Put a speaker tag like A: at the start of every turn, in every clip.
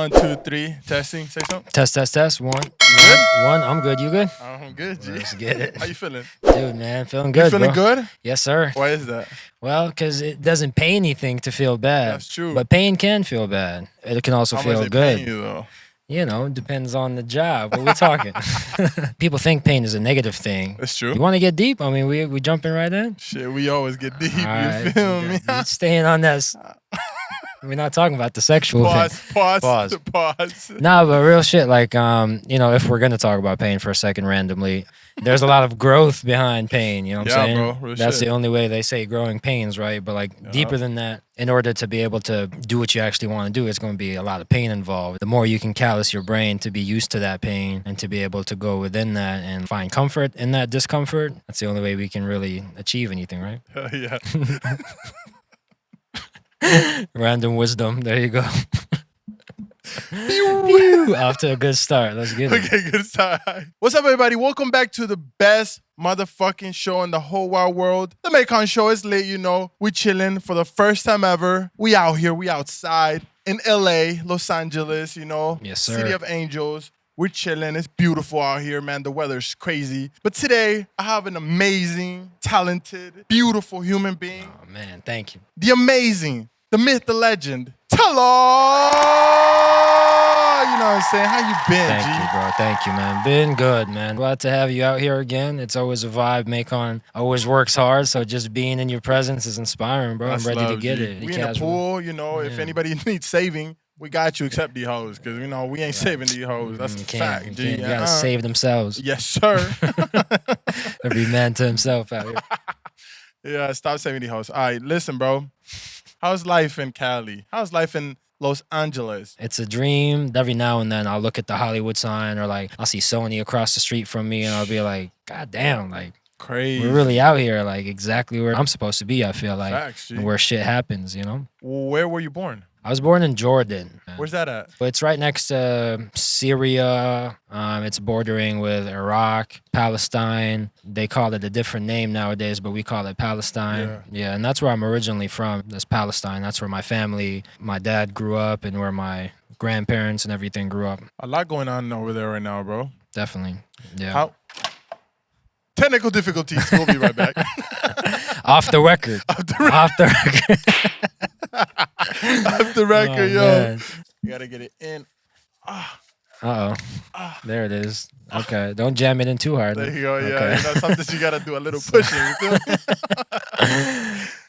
A: 1, 2, 3. Testing. Say something.
B: Test. One.
A: Good?
B: One. I'm good. You good?
A: I'm good, G.
B: Let's get it.
A: How you feeling?
B: Dude, man, feeling good,
A: You feeling
B: bro.
A: good?
B: Yes, sir.
A: Why is that?
B: Well, because it doesn't pay anything to feel bad.
A: That's true.
B: But pain can feel bad. It can also
A: How
B: feel
A: much they
B: good.
A: paying you, though?
B: You know, depends on the job. What we talking? People think pain is a negative thing.
A: That's true.
B: You want to get deep? I mean, we jumping right in?
A: Shit, we always get deep.
B: All right.
A: You feel me?
B: You staying on this. We're not talking about the sexual thing.
A: Pause.
B: Nah, but real shit, like, if we're going to talk about pain for a second randomly, there's a lot of growth behind pain, you know what I'm saying?
A: Bro, real
B: That's
A: shit.
B: the only way they say growing pains, right? But like deeper than that, in order to be able to do what you actually want to do, it's going to be a lot of pain involved. The more you can callous your brain to be used to that pain and to be able to go within that and find comfort in that discomfort, that's the only way we can really achieve anything, right?
A: Hell yeah.
B: Random wisdom. There you go. Pew. Off to a good start. Let's get it.
A: Okay, good start. What's up, everybody? Welcome back to the best motherfucking show in the whole wide world. The Maikon Show is late, you know. We chilling for the first time ever. We out here. We outside in LA, Los Angeles, you know.
B: Yes, sir.
A: City of Angels. We're chilling. It's beautiful out here, man. The weather's crazy. But today, I have an amazing, talented, beautiful human being.
B: Oh, man. Thank you.
A: The amazing, the myth, the legend, TALAL! You know what I'm saying? How you been,
B: Thank
A: G?
B: you, bro. Thank you, man. Been good, man. Glad to have you out here again. It's always a vibe. Maikon always works hard, so just being in your presence is inspiring, bro.
A: That's
B: I'm ready to
A: love,
B: get
A: G.
B: it.
A: We in the pool, you know, if anybody needs saving, we got you except the hoes, because, you know, we ain't saving the hoes. That's a fact, G.
B: You gotta save themselves.
A: Yes, sir.
B: Every man to himself out here.
A: Yeah, stop saving the hoes. All right, listen, bro. How's life in Cali? How's life in Los Angeles?
B: It's a dream. Every now and then I'll look at the Hollywood sign or like I'll see Sony across the street from me and I'll be like, God damn, like
A: Crazy.
B: we're really out here, like exactly where I'm supposed to be, I feel like.
A: Facts, G.
B: And where shit happens, you know?
A: Where were you born?
B: I was born in Jordan.
A: Where's that at?
B: It's right next to Syria. It's bordering with Iraq, Palestine. They call it a different name nowadays, but we call it Palestine. Yeah, and that's where I'm originally from. That's Palestine. That's where my family, my dad grew up and where my grandparents and everything grew up.
A: A lot going on over there right now, bro.
B: Definitely. Yeah.
A: Technical difficulties. We'll be right back.
B: Off the record. Off the record.
A: Off the record, yo.
B: Man.
A: You gotta get it in.
B: Uh-oh. There it is. Okay. Don't jam it in too hard.
A: There you go. Yeah.
B: Okay.
A: You know, sometimes you gotta do a little pushing. You feel me?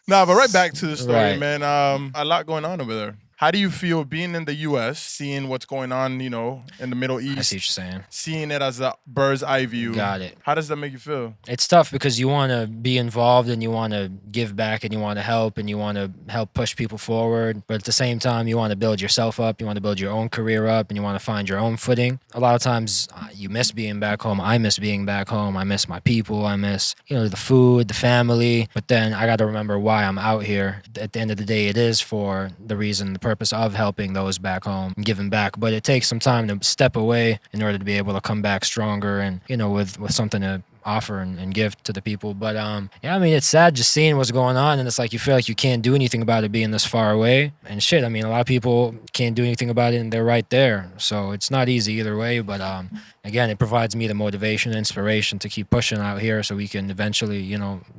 A: Nah, but right back to the story, man. A lot going on over there. How do you feel being in the U.S., seeing what's going on, you know, in the Middle East?
B: I see what you're saying.
A: Seeing it as a bird's eye view.
B: Got it.
A: How does that make you feel?
B: It's tough because you want to be involved and you want to give back and you want to help and you want to help push people forward. But at the same time, you want to build yourself up. You want to build your own career up and you want to find your own footing. A lot of times you miss being back home. I miss being back home. I miss my people. I miss, the food, the family. But then I got to remember why I'm out here. At the end of the day, it is for the reason, the purpose of helping those back home and giving back. But it takes some time to step away in order to be able to come back stronger and, with something to offer and give to the people. But yeah, I mean, it's sad just seeing what's going on and it's like you feel like you can't do anything about it being this far away. And shit, I mean, a lot of people can't do anything about it and they're right there. So it's not easy either way. But again, it provides me the motivation and inspiration to keep pushing out here so we can eventually,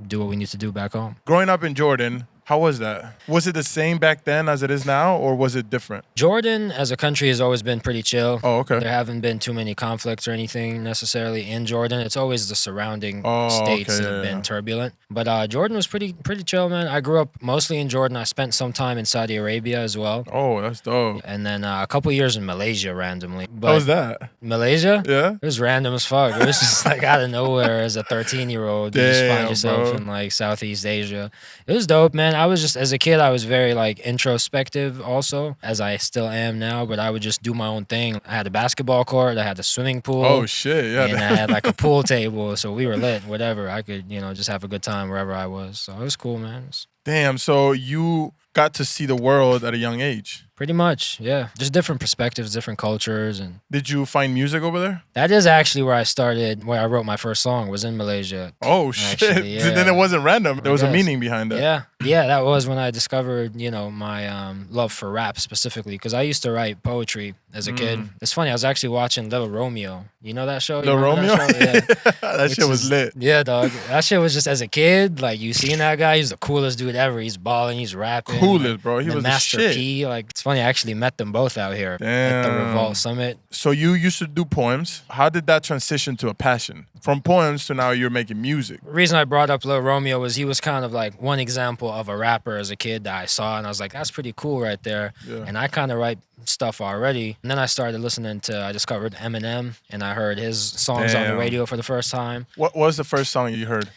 B: do what we need to do back home.
A: Growing up in Jordan, how was that? Was it the same back then as it is now, or was it different?
B: Jordan, as a country, has always been pretty chill.
A: Oh, okay.
B: There haven't been too many conflicts or anything necessarily in Jordan. It's always the surrounding states that have been turbulent. But Jordan was pretty chill, man. I grew up mostly in Jordan. I spent some time in Saudi Arabia as well.
A: Oh, that's dope.
B: And then a couple years in Malaysia randomly. But
A: how was that?
B: Malaysia?
A: Yeah.
B: It was random as fuck. It was just like out of nowhere as a 13-year-old. You just find yourself in like Southeast Asia. It was dope, man. I was just, as a kid, I was very like introspective also, as I still am now, but I would just do my own thing. I had a basketball court, I had a swimming pool.
A: Oh shit, yeah.
B: And I had like a pool table, so we were lit, whatever. I could, just have a good time wherever I was. So it was cool, man.
A: Damn, so you got to see the world at a young age.
B: Pretty much, yeah. Just different perspectives, different cultures, and
A: Did you find music over there?
B: that is actually where I started. Where I wrote my first song was in Malaysia.
A: Oh shit!
B: Actually, yeah.
A: Then it wasn't random. There was a
B: Yes.
A: meaning behind it.
B: Yeah. That was when I discovered, my love for rap specifically, because I used to write poetry as a kid. It's funny. I was actually watching Little Romeo. You know that show? You
A: Little
B: remember
A: Romeo.
B: that show? Yeah.
A: That
B: Which
A: shit was
B: is-
A: lit.
B: Yeah, dog. That shit was just as a kid, like you seeing that guy, he's the coolest dude ever. He's balling, he's rapping.
A: Coolest, bro. He
B: the
A: was the
B: Master
A: shit.
B: P. Like it's funny, I actually met them both out here at the
A: Damn.
B: Revolt Summit.
A: So you used to do poems. How did that transition to a passion? From poems to now you're making music.
B: The reason I brought up Lil Romeo was he was kind of like one example of a rapper as a kid that I saw, and I was like, that's pretty cool right there.
A: Yeah.
B: And I kind of write stuff already. And then I started listening to, I discovered Eminem, and I heard his songs on the
A: Damn.
B: radio for the first time.
A: What was the first song you heard?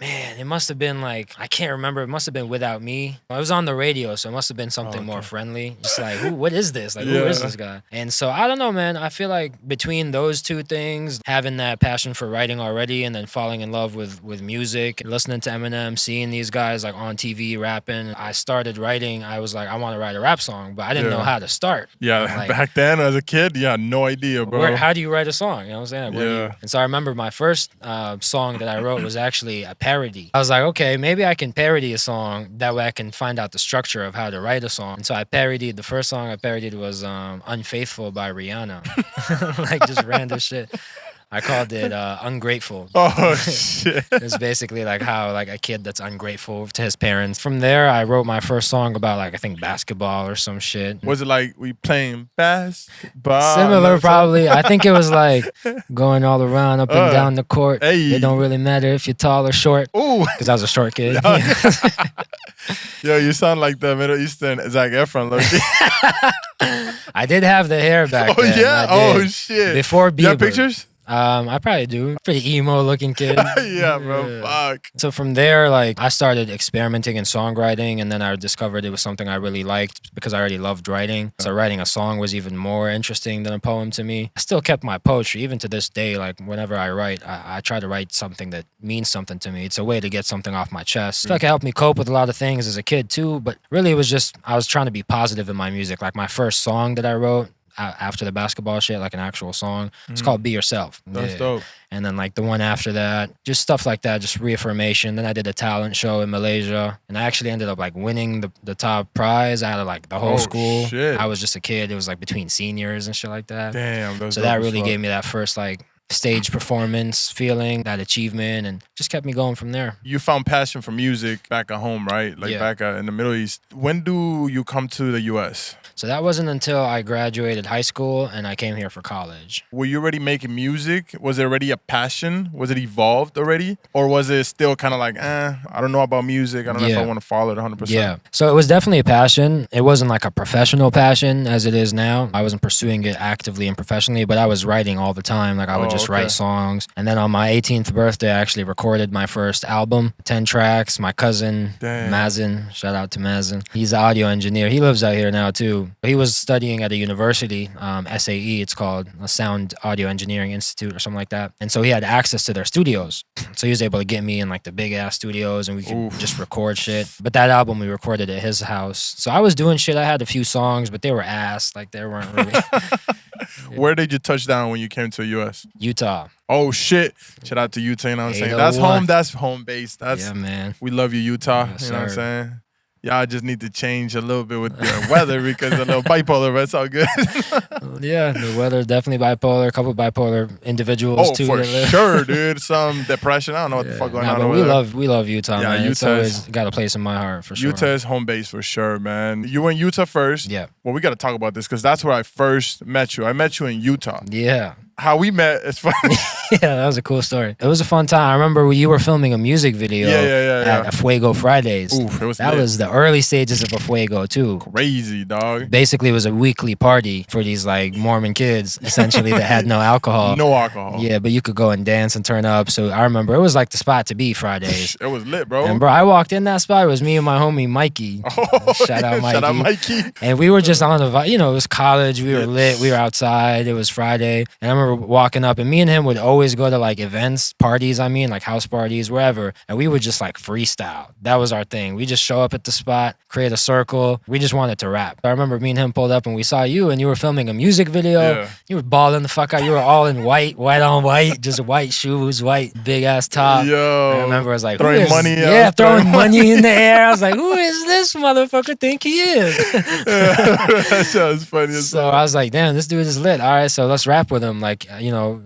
B: Man, it must have been like, I can't remember. It must have been Without Me. It was on the radio, so it must have been something more friendly. Just like, what is this? Like, who is
A: Yeah.
B: this guy? And so, I don't know, man. I feel like between those two things, having that passion for writing already and then falling in love with music, listening to Eminem, seeing these guys like on TV rapping, I started writing. I was like, I want to write a rap song, but I didn't know
A: Yeah.
B: how to start.
A: Yeah,
B: Like-
A: back then as a kid, yeah, no idea, bro.
B: How do you write a song? You know what I'm saying? Where do you-
A: Yeah.
B: And so I remember my first song that I wrote was actually a parody. I was like, okay, maybe I can parody a song. That way I can find out the structure of how to write a song. And so I parodied, the first song I parodied was Unfaithful by Rihanna. Like just random shit. I called it Ungrateful.
A: Oh shit.
B: It's basically like how like a kid that's ungrateful to his parents. From there, I wrote my first song about like I think basketball or some shit.
A: Was it like we playing basketball?
B: Similar, probably. I think it was like going all around, up and down the court.
A: Hey.
B: It don't really matter if you're tall or short,
A: Ooh.
B: because I was a short kid.
A: Yo, you sound like the Middle Eastern Zac Efron, low-key.
B: I did have the hair back
A: Oh
B: then.
A: yeah.
B: I
A: Oh
B: did.
A: shit.
B: Before
A: You have
B: Bieber.
A: pictures?
B: I probably do. Pretty emo looking kid.
A: Yeah, bro. Fuck.
B: So from there, like I started experimenting in songwriting, and then I discovered it was something I really liked because I already loved writing. So writing a song was even more interesting than a poem to me. I still kept my poetry even to this day. Like whenever I write, I try to write something that means something to me. It's a way to get something off my chest. I feel like it helped me cope with a lot of things as a kid too. But really, it was just I was trying to be positive in my music. Like my first song that I wrote after the basketball shit, like an actual song. It's called Be Yourself.
A: That's dope.
B: And then like the one after that, just stuff like that, just reaffirmation. Then I did a talent show in Malaysia, and I actually ended up like winning the top prize out of like the whole
A: Oh,
B: school.
A: shit.
B: I was just a kid. It was like between seniors and shit like that.
A: Damn. That's
B: So
A: dope
B: that
A: as
B: really
A: fuck.
B: gave me that first like stage performance feeling, that achievement, and just kept me going from there.
A: You found passion for music back at home, right? Like
B: Yeah.
A: back in the Middle East. When do you come to the U.S.?
B: So that wasn't until I graduated high school and I came here for college.
A: Were you already making music? Was it already a passion? Was it evolved already? Or was it still kind of like, I don't know about music. I don't know if I
B: Yeah.
A: want to follow it 100%.
B: Yeah. So it was definitely a passion. It wasn't like a professional passion as it is now. I wasn't pursuing it actively and professionally, but I was writing all the time. Like I would
A: Oh,
B: just
A: okay.
B: write songs. And then on my 18th birthday, I actually recorded my first album, 10 tracks. My cousin,
A: Damn.
B: Mazen, shout out to Mazen. He's an audio engineer. He lives out here now too. He was studying at a university, SAE, it's called, a Sound Audio Engineering Institute or something like that. And so he had access to their studios. So he was able to get me in like the big ass studios and we could
A: Oof.
B: just record shit. But that album we recorded at his house. So I was doing shit. I had a few songs, but they were ass. Like they weren't really
A: Where did you touch down when you came to the U.S.?
B: Utah.
A: Oh, shit. Shout out to Utah, you know what I'm saying?
B: 801.
A: That's home base.
B: Yeah, man.
A: We love you, Utah.
B: Yes,
A: you know what I'm
B: sir.
A: saying? Y'all just need to change a little bit with the weather because a little bipolar, but it's all good.
B: Yeah, the weather definitely bipolar. A couple bipolar individuals
A: Oh,
B: too.
A: for
B: that live.
A: sure, dude. Some depression. I don't know what the fuck going
B: Nah,
A: on
B: but
A: over
B: we
A: there.
B: love Utah,
A: Yeah,
B: man. It's
A: Utah
B: always
A: is-
B: got a place in my heart for sure.
A: Utah is home base for sure, man. You were in Utah first.
B: Yeah.
A: Well, we got to talk about this because that's where I first met you. I met you in Utah.
B: Yeah.
A: How we met is funny.
B: Yeah, that was a cool story. It was a fun time. I remember you were filming a music video
A: Yeah.
B: at Fuego Fridays.
A: Oof, it was
B: That
A: lit.
B: was the early stages of a Fuego too.
A: Crazy, dog.
B: Basically, it was a weekly party for these like Mormon kids, essentially, that had no alcohol.
A: No alcohol.
B: Yeah, but you could go and dance and turn up. So I remember it was like the spot to be Fridays.
A: It was lit, bro.
B: And bro, I walked in that spot. It was me and my homie Mikey.
A: Oh,
B: Shout out Mikey.
A: Shout out Mikey.
B: And we were just on the, it was college. We were lit. We were outside. It was Friday. And I remember walking up, and me and him would always go to like events, parties, like house parties, wherever. And we would just like freestyle. That was our thing. We just show up at the spot, create a circle. We just wanted to rap. I remember me and him pulled up and we saw you and you were filming a music video.
A: Yeah.
B: You were balling the fuck out. You were all in white on white, just white shoes, white big ass top.
A: Yo.
B: I remember I was like,
A: throwing money.
B: Yeah, throwing money in the air. I was like, who is this motherfucker think he is?
A: That sounds funny as
B: So I was like, damn, this dude is lit. All right, so let's rap with him. Like,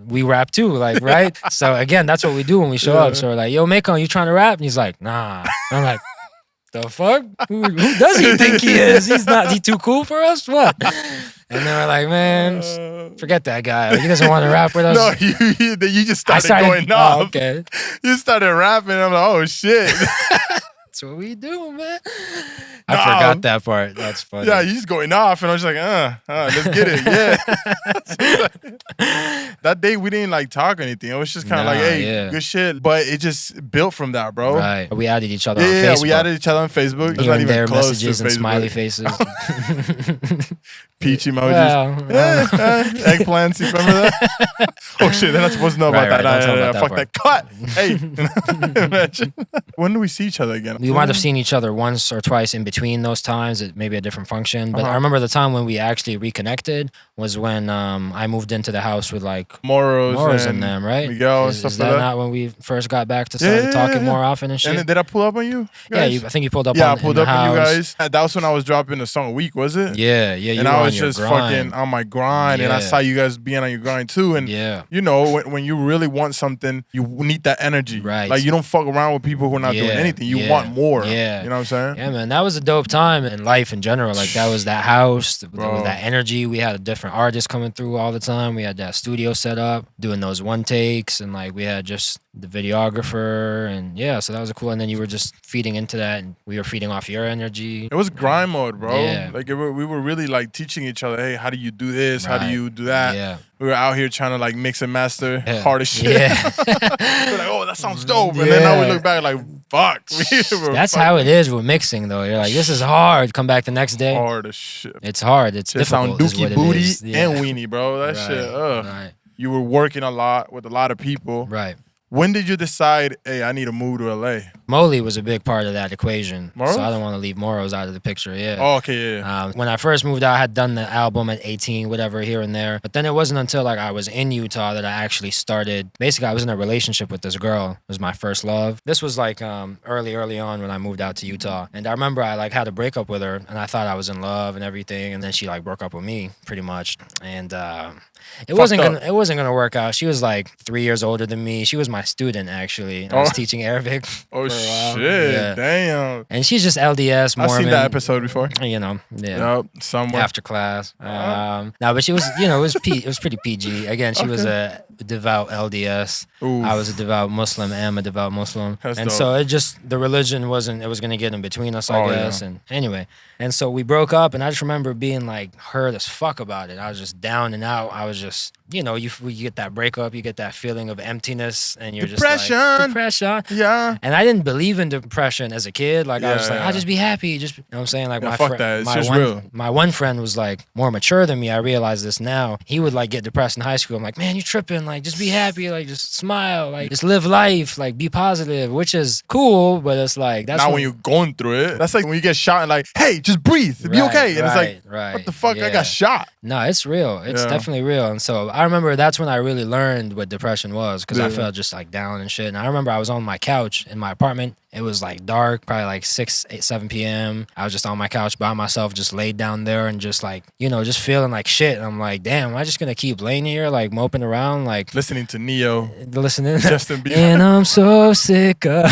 B: we rap too, like, right? So again, that's what we do when we show up. So we're like, yo, Maikon, you trying to rap? And he's like, nah. I'm like, the fuck? Who does he think he is? He too cool for us? What? And they were like, man, forget that guy. Like, he doesn't want to rap with us.
A: No, you just started going off.
B: Oh, okay.
A: You started rapping. I'm like, oh shit.
B: That's what we do, man. I forgot that part. That's funny.
A: Yeah, he's going off, and I was just like, let's get it. Yeah. That day we didn't like talk or anything. It was just kind of like, hey, good shit. But it just built from that, bro.
B: Right. We added each other on Facebook.
A: Yeah, we added each other on Facebook. It's
B: Here
A: not
B: and there,
A: even close
B: messages
A: to
B: and
A: Facebook.
B: smiley faces.
A: Peach emojis. Eggplants, you remember that? Oh shit, they're not supposed to know about that. Fuck that. Cut. Hey. Imagine. When do we see each other again?
B: We might have seen each other once or twice in between those times at maybe a different function. But I remember the time when we actually reconnected was when I moved into the house with like
A: Moros
B: and them, right?
A: Miguel and
B: Is
A: stuff
B: that
A: like that?
B: not when we first got back to start talking more often and shit?
A: And did I pull up on you guys?
B: Yeah, I think you pulled up
A: I
B: on
A: pulled
B: in
A: up
B: the
A: on you
B: house.
A: guys. That was when I was dropping a song a week, was it?
B: Yeah, you
A: And
B: were
A: I
B: on
A: was
B: your
A: just
B: grind.
A: fucking on my grind, and I saw you guys being on your grind too. And you know, when you really want something, you need that energy.
B: Right.
A: Like you don't fuck around with people who are not doing anything. You want more.
B: Yeah.
A: You know what I'm saying?
B: Yeah, man. That was a dope time in life in general. Like that was that house, with that energy. We had a different artist coming through all the time. We had that studio set up, doing those one takes, and like we had just the videographer, and so that was a cool. And then you were just feeding into that, and we were feeding off your energy.
A: It was grind mode, bro.
B: Yeah.
A: Like we were really like teaching each other, hey, how do you do this? How do you do that?
B: Yeah.
A: We were out here trying to like mix and master hard as shit.
B: Yeah.
A: We're like, oh, that sounds dope. And then now we look back like, fuck.
B: That's how it is with mixing, though. You're like, this is hard. Come back the next day.
A: Hard as shit.
B: It's hard. It's
A: It
B: difficult.
A: sound dookie booty
B: Yeah.
A: and weenie, bro. That shit.
B: Right.
A: You were working a lot with a lot of people.
B: Right.
A: When did you decide, hey, I need to move to LA?
B: Molly was a big part of that equation.
A: Moros?
B: So I don't want to leave Moros out of the picture. Yeah.
A: Oh, okay, yeah.
B: When I first moved out, I had done the album at 18, whatever, here and there. But then it wasn't until like I was in Utah that I actually started. Basically, I was in a relationship with this girl. It was my first love. This was like early on when I moved out to Utah. And I remember I like had a breakup with her, and I thought I was in love and everything. And then she like broke up with me, pretty much. And it wasn't gonna work out. She was like 3 years older than me. She was my student actually. I was teaching Arabic.
A: Oh
B: for a while.
A: shit! Damn.
B: And she's just LDS Mormon.
A: I've seen that episode before.
B: You know,
A: Yep, somewhere.
B: after class. No, but she was, it was pretty PG. Again, she was a devout LDS.
A: Oof.
B: I was a devout Muslim. Am a devout Muslim.
A: That's
B: and
A: dope.
B: so the religion wasn't. It was gonna get in between us, I guess.
A: Yeah.
B: And anyway, and so we broke up, and I just remember being like hurt as fuck about it. I was just down and out. I was just, you get that breakup, you get that feeling of emptiness, and you're
A: Depression.
B: just like depression.
A: Yeah.
B: And I didn't believe in depression as a kid. Like I was like, I'll just be happy. Just, you know what I'm saying? Like
A: fuck that. It's just real.
B: my one friend was like more mature than me. I realize this now. He would like get depressed in high school. I'm like, man, you tripping. Like, just be happy. Like, just smile. Like, just live life. Like, be positive, which is cool. But it's like, that's
A: not when you're going through it. That's like when you get shot and like, hey, just breathe. Be okay. And it's like, what the fuck? I got shot.
B: No, it's real. It's definitely real. And so I remember that's when I really learned what depression was, because I felt just like down and shit. And I remember I was on my couch in my apartment. It was like dark, probably like 7 p.m. I was just on my couch by myself, just laid down there and just like, just feeling like shit. And I'm like, damn, am I just going to keep laying here, like moping around, like
A: listening to Neo,
B: listening
A: Justin Bieber.
B: And I'm so sick of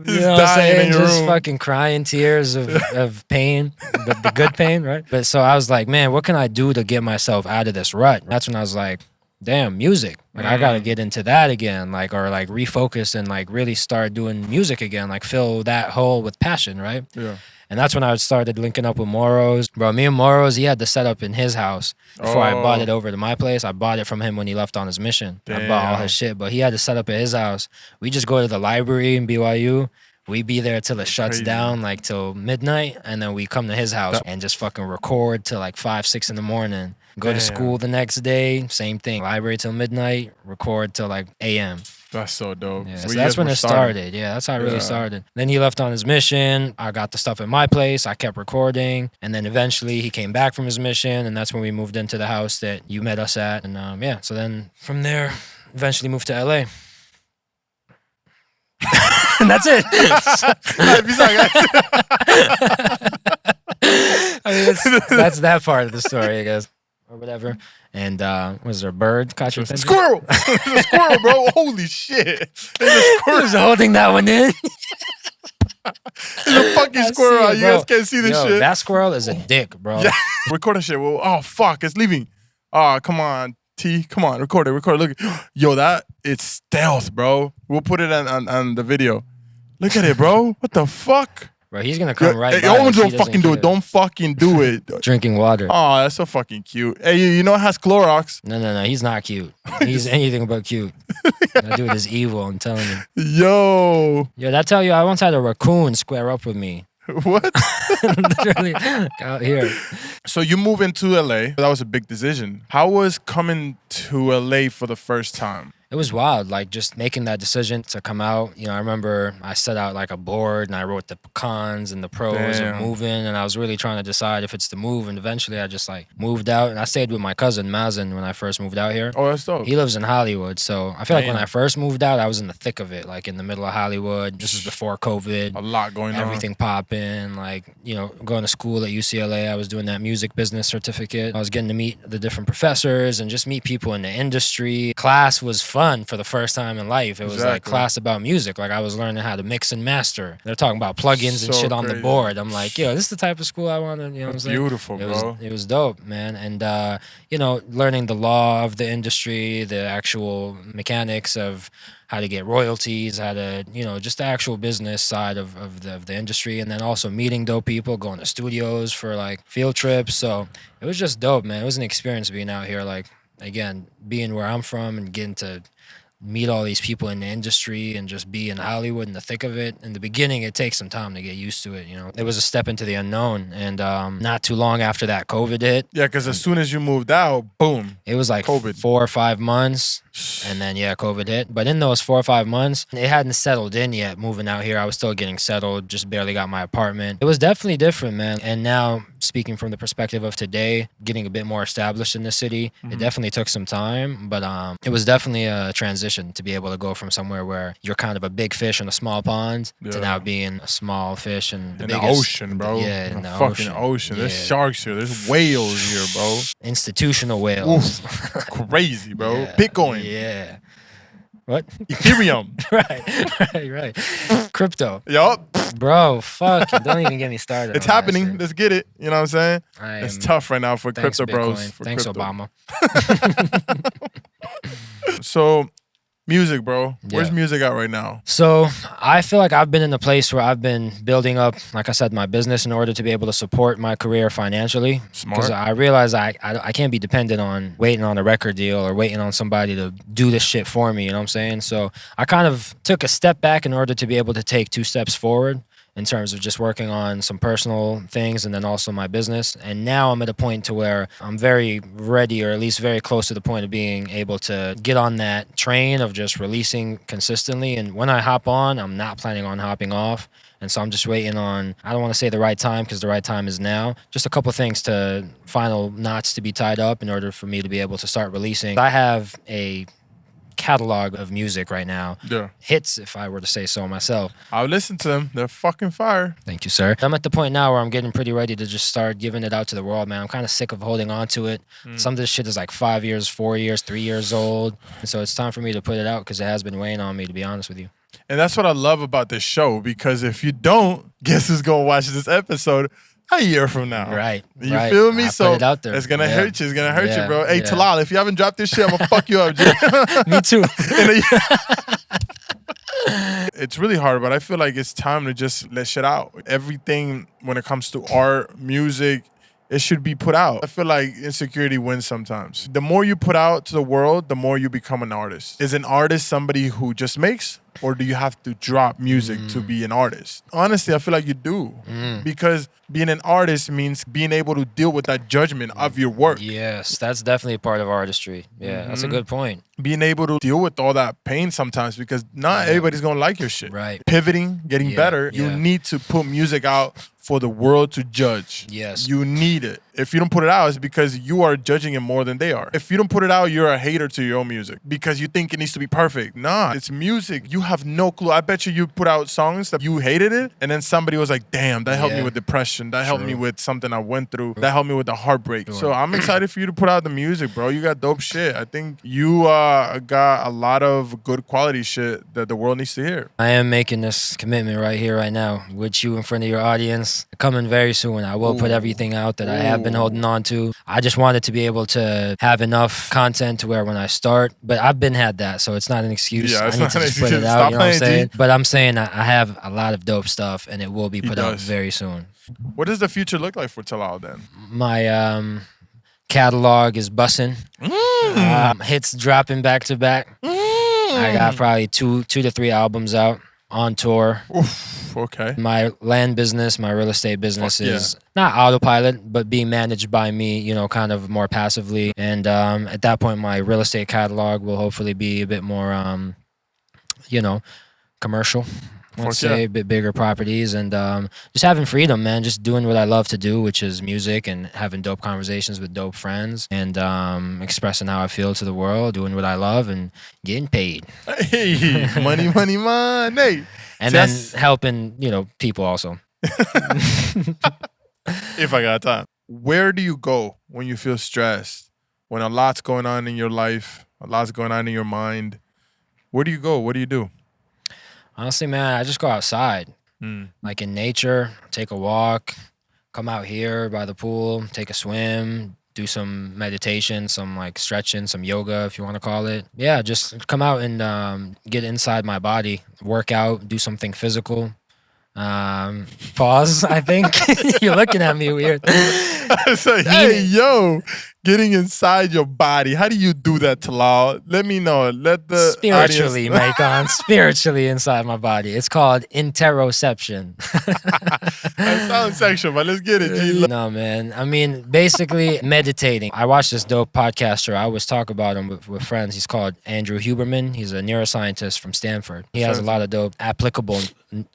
B: you know what I'm saying? Just
A: room.
B: fucking crying tears of pain, but the good pain, right? But so I was like, man, what can I do to get myself out of this rut? That's when I was like, damn, music. Like I gotta get into that again, like, or like refocus and like really start doing music again, like fill that hole with passion, right?
A: Yeah.
B: And that's when I started linking up with Moros. Bro, me and Moros, he had the setup in his house before I bought it over to my place. I bought it from him when he left on his mission. I bought all his shit, but he had to set up at his house. We just go to the library in BYU. We be there till it shuts
A: Crazy.
B: down, like till midnight, and then we come to his house and just fucking record till like 5, 6 in the morning. Go to school the next day, same thing. Library till midnight, record till like a.m.
A: That's so dope.
B: Yeah,
A: So
B: so
A: you
B: that's
A: guys
B: when
A: were
B: it started. Yeah, that's how it really
A: Yeah.
B: started. Then he left on his mission. I got the stuff at my place. I kept recording. And then eventually he came back from his mission. And that's when we moved into the house that you met us at. And yeah, so then from there, eventually moved to LA. And that's it.
A: Peace out, guys.
B: I mean, that's that part of the story, I guess, or whatever. And was there a bird caught your attention?
A: Squirrel! There's a squirrel, bro. Holy shit. There's a squirrel.
B: Who's holding that one in?
A: There's a fucking squirrel. You guys can't see this shit.
B: That squirrel is a dick, bro.
A: Yeah. Recording shit. Well, oh, fuck. It's leaving. Oh, come on. T, come on. Record it. Look. Yo, it's stealth, bro. We'll put it on the video. Look at it, bro. What the fuck?
B: Bro, he's gonna come right
A: Hey,
B: by.
A: don't fucking do it. Don't fucking do it.
B: Drinking water.
A: Oh, that's so fucking cute. Hey, you know it has Clorox.
B: No. He's not cute. He's anything but cute. That dude is evil, I'm telling you.
A: Yo.
B: Yo, that tell you, I once had a raccoon square up with me.
A: What?
B: Literally out here.
A: So you move into LA. That was a big decision. How was coming to LA for the first time?
B: It was wild, like just making that decision to come out. You know, I remember I set out like a board and I wrote the cons and the pros of moving, and I was really trying to decide if it's the move. And eventually I just like moved out, and I stayed with my cousin Mazen when I first moved out here.
A: Oh, that's dope.
B: He lives in Hollywood, so I feel like when I first moved out, I was in the thick of it, like in the middle of Hollywood. This was before COVID.
A: A lot going on.
B: Everything popping, like, you know, going to school at UCLA. I was doing that music business certificate. I was getting to meet the different professors and just meet people in the industry. Class was fun for the first time in life. It was like class about music. Like I was learning how to mix and master. They're talking about plugins and shit on the board. I'm like, yo, this is the type of school I want to, you know what I'm saying?
A: Beautiful, bro.
B: It was dope, man. And, you know, learning the law of the industry, the actual mechanics of how to get royalties, how to, you know, just the actual business side of the industry. And then also meeting dope people, going to studios for like field trips. So it was just dope, man. It was an experience being out here. Like, again, being where I'm from and getting to meet all these people in the industry and just be in Hollywood in the thick of it. In the beginning, it takes some time to get used to it, you know. It was a step into the unknown. And not too long after that, COVID hit.
A: Yeah, because as soon as you moved out, boom.
B: It was like
A: COVID.
B: 4 or 5 months. And then, yeah, COVID hit. But in those 4 or 5 months, it hadn't settled in yet. Moving out here, I was still getting settled, just barely got my apartment. It was definitely different, man. And now, speaking from the perspective of today, getting a bit more established in the city, it definitely took some time. But it was definitely a transition to be able to go from somewhere where you're kind of a big fish in a small pond to now being a small fish in the biggest,
A: ocean, bro.
B: Yeah, in the
A: fucking ocean. There's sharks here. There's whales here, bro.
B: Institutional whales.
A: Crazy, bro.
B: Yeah.
A: Bitcoin.
B: Yeah. What?
A: Ethereum.
B: right. Crypto.
A: Yup.
B: Bro, fuck. Don't even get me started.
A: It's happening. Let's get it. You know what I'm saying? It's tough right now for
B: Thanks,
A: crypto bros.
B: Bitcoin.
A: For
B: Thanks,
A: crypto.
B: Obama.
A: So, music, bro. Where's
B: Yeah.
A: music at right now?
B: So I feel like I've been in a place where I've been building up, like I said, my business in order to be able to support my career financially.
A: Smart.
B: Because I realize I can't be dependent on waiting on a record deal or waiting on somebody to do this shit for me, you know what I'm saying? So I kind of took a step back in order to be able to take 2 steps forward in terms of just working on some personal things and then also my business. And now I'm at a point to where I'm very ready, or at least very close to the point of being able to get on that train of just releasing consistently. And when I hop on, I'm not planning on hopping off. And so I'm just waiting on, I don't want to say the right time because the right time is now. Just a couple things to, final knots to be tied up in order for me to be able to start releasing. I have a catalog of music right now.
A: Yeah.
B: Hits, if I were to say so myself.
A: I'll listen to them. They're fucking fire.
B: Thank you, sir. I'm at the point now where I'm getting pretty ready to just start giving it out to the world, man. I'm kind of sick of holding on to it. Some of this shit is like 5 years, 4 years, 3 years old. And so it's time for me to put it out because it has been weighing on me, to be honest with you.
A: And that's what I love about this show, because if you don't, guess who's going to watch this episode a year from now?
B: Right.
A: You feel me?
B: I
A: So
B: put it out there.
A: it's going to hurt you. It's going to hurt you, bro. Hey,
B: yeah.
A: Talal, if you haven't dropped this shit, I'm going to fuck you up, G.
B: Me too.
A: It's really hard, but I feel like it's time to just let shit out. Everything when it comes to art, music, it should be put out. I feel like insecurity wins sometimes. The more you put out to the world, the more you become an artist. Is an artist somebody who just makes, or do you have to drop music to be an artist? Honestly, I feel like you do. Because being an artist means being able to deal with that judgment of your work.
B: Yes, that's definitely a part of artistry. Yeah, that's a good point.
A: Being able to deal with all that pain sometimes, because not everybody's gonna like your shit.
B: Right.
A: Pivoting, getting
B: Yeah,
A: better, you
B: yeah.
A: need to put music out for the world to judge.
B: Yes.
A: You need it. If you don't put it out, it's because you are judging it more than they are. If you don't put it out, you're a hater to your own music because you think it needs to be perfect. Nah, it's music. You have no clue. I bet you put out songs that you hated it, and then somebody was like, damn, that helped me
B: Yeah.
A: with depression. That helped me
B: True.
A: with something I went through. That helped me with the heartbreak. So I'm excited for you to put out the music, bro. You got dope shit. I think you got a lot of good quality shit that the world needs to hear.
B: I am making this commitment right here, right now, with you in front of your audience. Coming very soon. I will put everything out that I have been holding on to. I just wanted to be able to have enough content to where when I start, but I've been had that, so it's not an excuse.
A: Yeah, it's
B: I need
A: not
B: to
A: an
B: just put
A: excuse.
B: it out.
A: Stop
B: You know what I'm
A: playing,
B: saying?
A: G.
B: But I'm saying I have a lot of dope stuff, and it will be put out
A: does.
B: very soon.
A: What does the future look like for TALAL then?
B: My catalog is bussing. Hits dropping back to back. I got probably two to three albums out on tour.
A: Oof, okay.
B: My land business, my real estate business
A: Fuck yeah.
B: is not autopilot, but being managed by me, you know, kind of more passively. And at that point, my real estate catalog will hopefully be a bit more, you know, commercial. Let's
A: Fuck yeah.
B: say a bit bigger properties, and just having freedom, man. Just doing what I love to do, which is music, and having dope conversations with dope friends, and expressing how I feel to the world, doing what I love, and getting paid.
A: Hey, money, money, money.
B: And
A: See,
B: then
A: that's-
B: helping, you know, people also.
A: if I got time. Where do you go when you feel stressed? When a lot's going on in your life, a lot's going on in your mind. Where do you go? What do you do?
B: Honestly, man, I just go outside, like in nature, take a walk, come out here by the pool, take a swim, do some meditation, some like stretching, some yoga, if you want to call it. Yeah, just come out and get inside my body, work out, do something physical. Pause, I think. You're looking at me weird.
A: It's like, hey, yo, getting inside your body. How do you do that, Talal? Let me know. Let the
B: Spiritually,
A: audience...
B: Maikon, spiritually inside my body. It's called interoception.
A: That sounds sexual, but let's get it, G.
B: No, man. I mean, basically meditating. I watched this dope podcaster. I always talk about him with friends. He's called Andrew Huberman. He's a neuroscientist from Stanford. He has a lot of dope applicable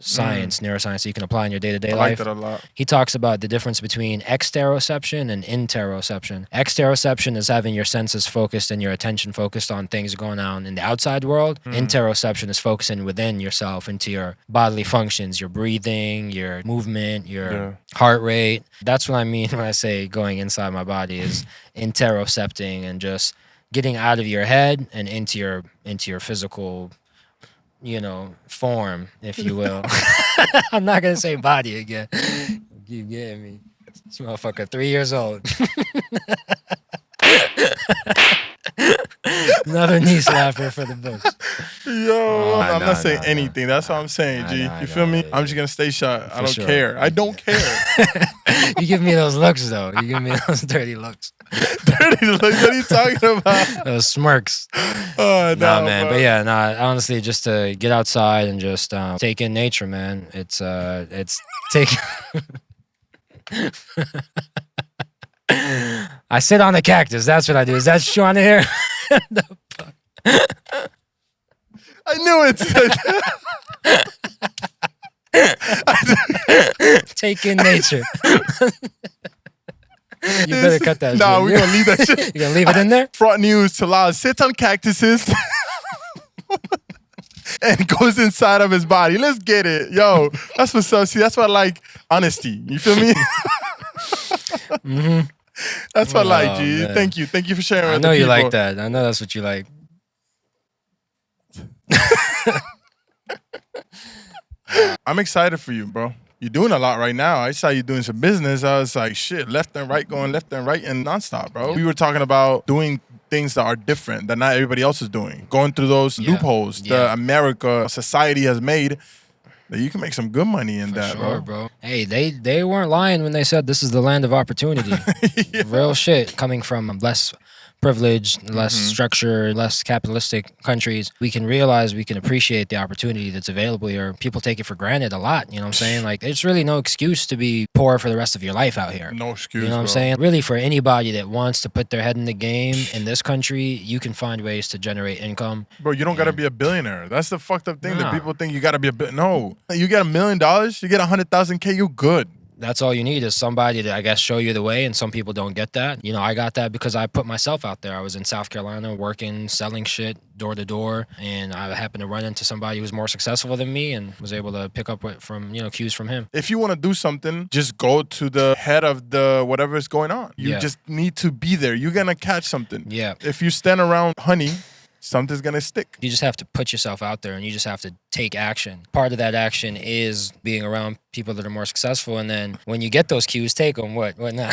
B: science, neuroscience that you can apply in your day-to-day
A: I like
B: life.
A: that a lot.
B: He talks about the difference between exteroception and interoception. Exteroception is having your senses focused and your attention focused on things going on in the outside world. Interoception is focusing within yourself into your bodily functions, your breathing, your movement, your heart rate. That's what I mean when I say going inside my body is interocepting and just getting out of your head and into your physical, you know, form, if you will. I'm not gonna say body again. You get me? This motherfucker, 3 years old. Another knee slapper for the books.
A: Yo, I'm
B: no,
A: not saying
B: no,
A: anything. That's what I'm saying, G.
B: I
A: You feel
B: know,
A: me?
B: yeah,
A: I'm just gonna stay shut. I don't
B: sure.
A: care. I don't care.
B: You give me those looks, though. You give me those dirty looks.
A: Dirty look. What are you talking about?
B: Those smirks.
A: Oh,
B: Nah,
A: no,
B: man.
A: bro.
B: But yeah, honestly, just to get outside and just take in nature, man. It's take. I sit on the cactus. That's what I do. Is that what you want to hear?
A: I knew it.
B: Take in nature. You better cut that.
A: Nah,
B: shit.
A: we're gonna leave that shit.
B: You gonna leave it in there?
A: Front news: Talal sits on cactuses and goes inside of his body. Let's get it, yo. That's what's up. See, that's why I like honesty. You feel me? That's what I like, G.
B: man.
A: Thank you for sharing.
B: I
A: with
B: know
A: the
B: you
A: people.
B: like that. I know that's what you like.
A: I'm excited for you, bro. You're doing a lot right now. I saw you doing some business. I was like, shit, left and right, going left and right and nonstop, bro. We were talking about doing things that are different that not everybody else is doing. Going through those loopholes that America society has made. That you can make some good money in that,
B: Sure,
A: bro.
B: Hey, they weren't lying when they said this is the land of opportunity. Real shit coming from less privileged, less
A: Mhm.
B: structured, less capitalistic countries, we can realize, we can appreciate the opportunity that's available here. People take it for granted a lot. You know what I'm saying? Like, it's really no excuse to be poor for the rest of your life out here.
A: No
B: You
A: excuse,
B: know what I'm
A: bro.
B: saying? Really, for anybody that wants to put their head in the game in this country, you can find ways to generate income.
A: Bro, you don't gotta
B: And-
A: be a billionaire. That's the fucked up thing that
B: Nah.
A: people think you gotta be a bit. No, you get $1 million, you get 100,000 K, you good.
B: That's all you need is somebody to, I guess, show you the way. And some people don't get that. You know, I got that because I put myself out there. I was in South Carolina working, selling shit door to door. And I happened to run into somebody who was more successful than me and was able to pick up from, cues from him.
A: If you want to do something, just go to the head of the whatever is going on. You
B: Yeah.
A: just need to be there. You're gonna catch something.
B: Yeah.
A: If you stand around honey, something's gonna stick.
B: You just have to put yourself out there and you just have to take action. Part of that action is being around people that are more successful. And then when you get those cues, take them. What now?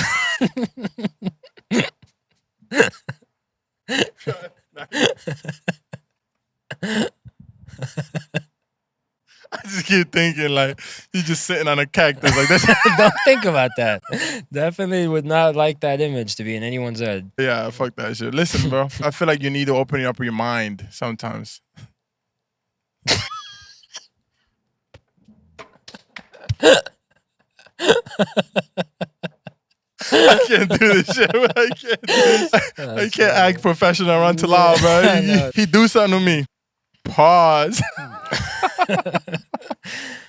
A: I just keep thinking like he's just sitting on a cactus like this.
B: Don't think about that. Definitely would not like that image to be in anyone's head.
A: Yeah, fuck that shit. Listen, bro, I feel like you need to open up your mind sometimes. I can't do this shit. Bro. I can't do this. I can't act professional around TALAL, bro.
B: No.
A: He do something to me. Pause.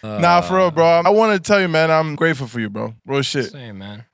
A: Nah, for real, bro. I want to tell you, man, I'm grateful for you, bro. Real shit.
B: Same, man.